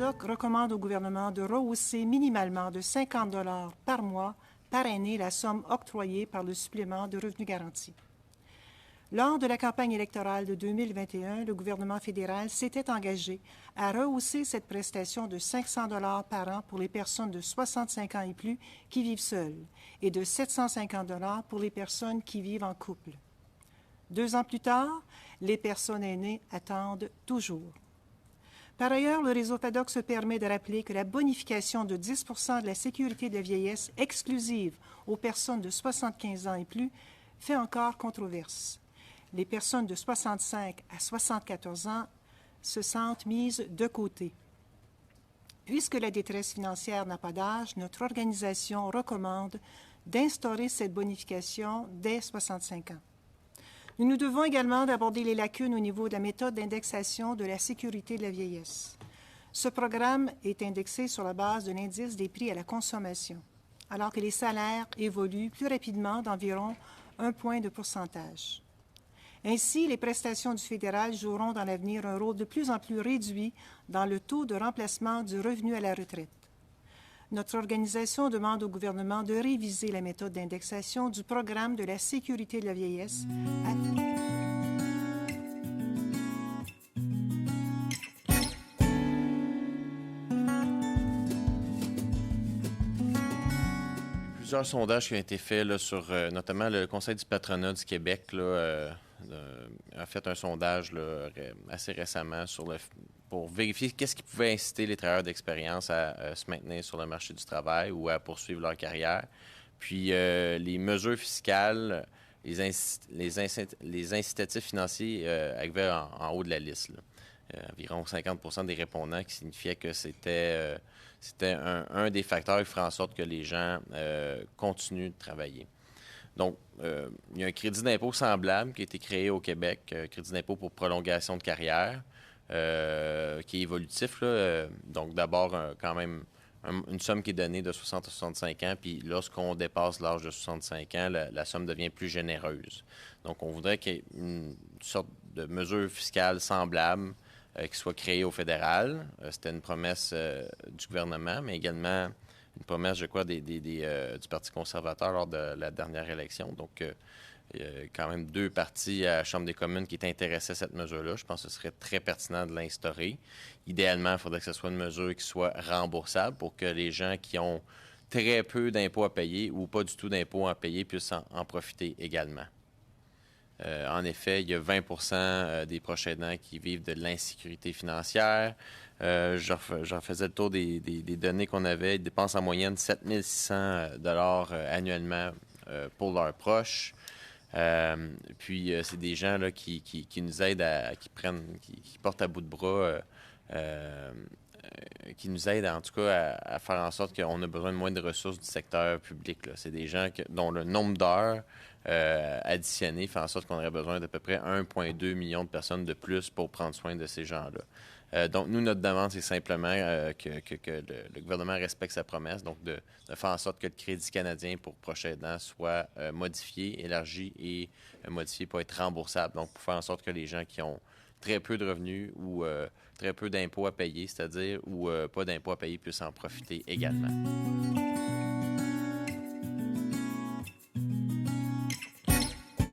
FADOC recommande au gouvernement de rehausser minimalement de 50 $ par mois par année la somme octroyée par le supplément de revenu garanti. Lors de la campagne électorale de 2021, le gouvernement fédéral s'était engagé à rehausser cette prestation de 500 $ par an pour les personnes de 65 ans et plus qui vivent seules et de 750 $ pour les personnes qui vivent en couple. 2 ans plus tard, les personnes aînées attendent toujours. Par ailleurs, le réseau FADOC se permet de rappeler que la bonification de 10 % de la sécurité de la vieillesse exclusive aux personnes de 75 ans et plus fait encore controverse. Les personnes de 65 à 74 ans se sentent mises de côté. Puisque la détresse financière n'a pas d'âge, notre organisation recommande d'instaurer cette bonification dès 65 ans. Nous nous devons également d'aborder les lacunes au niveau de la méthode d'indexation de la sécurité de la vieillesse. Ce programme est indexé sur la base de l'indice des prix à la consommation, alors que les salaires évoluent plus rapidement d'environ 1 point de pourcentage. Ainsi, les prestations du fédéral joueront dans l'avenir un rôle de plus en plus réduit dans le taux de remplacement du revenu à la retraite. Notre organisation demande au gouvernement de réviser la méthode d'indexation du programme de la sécurité de la vieillesse. Plusieurs sondages qui ont été faits là, sur notamment le Conseil du patronat du Québec a fait un sondage là, assez récemment pour vérifier qu'est-ce qui pouvait inciter les travailleurs d'expérience à se maintenir sur le marché du travail ou à poursuivre leur carrière. Puis les mesures fiscales, les incitatifs financiers arrivaient en haut de la liste. Là. Environ 50 % des répondants, qui signifiait que c'était un des facteurs qui ferait en sorte que les gens continuent de travailler. Donc, il y a un crédit d'impôt semblable qui a été créé au Québec, crédit d'impôt pour prolongation de carrière, qui est évolutif. Là, donc, d'abord, quand même, une somme qui est donnée de 60 à 65 ans, puis lorsqu'on dépasse l'âge de 65 ans, la somme devient plus généreuse. Donc, on voudrait qu'il y ait une sorte de mesure fiscale semblable qui soit créée au fédéral. C'était une promesse du gouvernement, mais également une promesse, je crois, du Parti conservateur lors de la dernière élection. Donc, il y a quand même 2 partis à la Chambre des communes qui étaient intéressés à cette mesure-là. Je pense que ce serait très pertinent de l'instaurer. Idéalement, il faudrait que ce soit une mesure qui soit remboursable pour que les gens qui ont très peu d'impôts à payer ou pas du tout d'impôts à payer puissent en profiter également. En effet, il y a 20 % des proches aidants qui vivent de l'insécurité financière. J'en faisais le tour des données qu'on avait. Ils dépensent en moyenne 7 600 $ annuellement pour leurs proches. Puis, c'est des gens là, qui nous aident, qui portent à bout de bras, qui nous aident en tout cas à faire en sorte qu'on a besoin de moins de ressources du secteur public. Là. C'est des gens dont le nombre d'heures additionné fait en sorte qu'on aurait besoin d'à peu près 1,2 million de personnes de plus pour prendre soin de ces gens-là. Donc, nous, notre demande, c'est simplement que le gouvernement respecte sa promesse, donc de faire en sorte que le Crédit canadien pour proches aidants soit modifié, élargi et modifié pour être remboursable. Donc, pour faire en sorte que les gens qui ont très peu de revenus ou très peu d'impôts à payer, c'est-à-dire ou pas d'impôts à payer puissent en profiter également.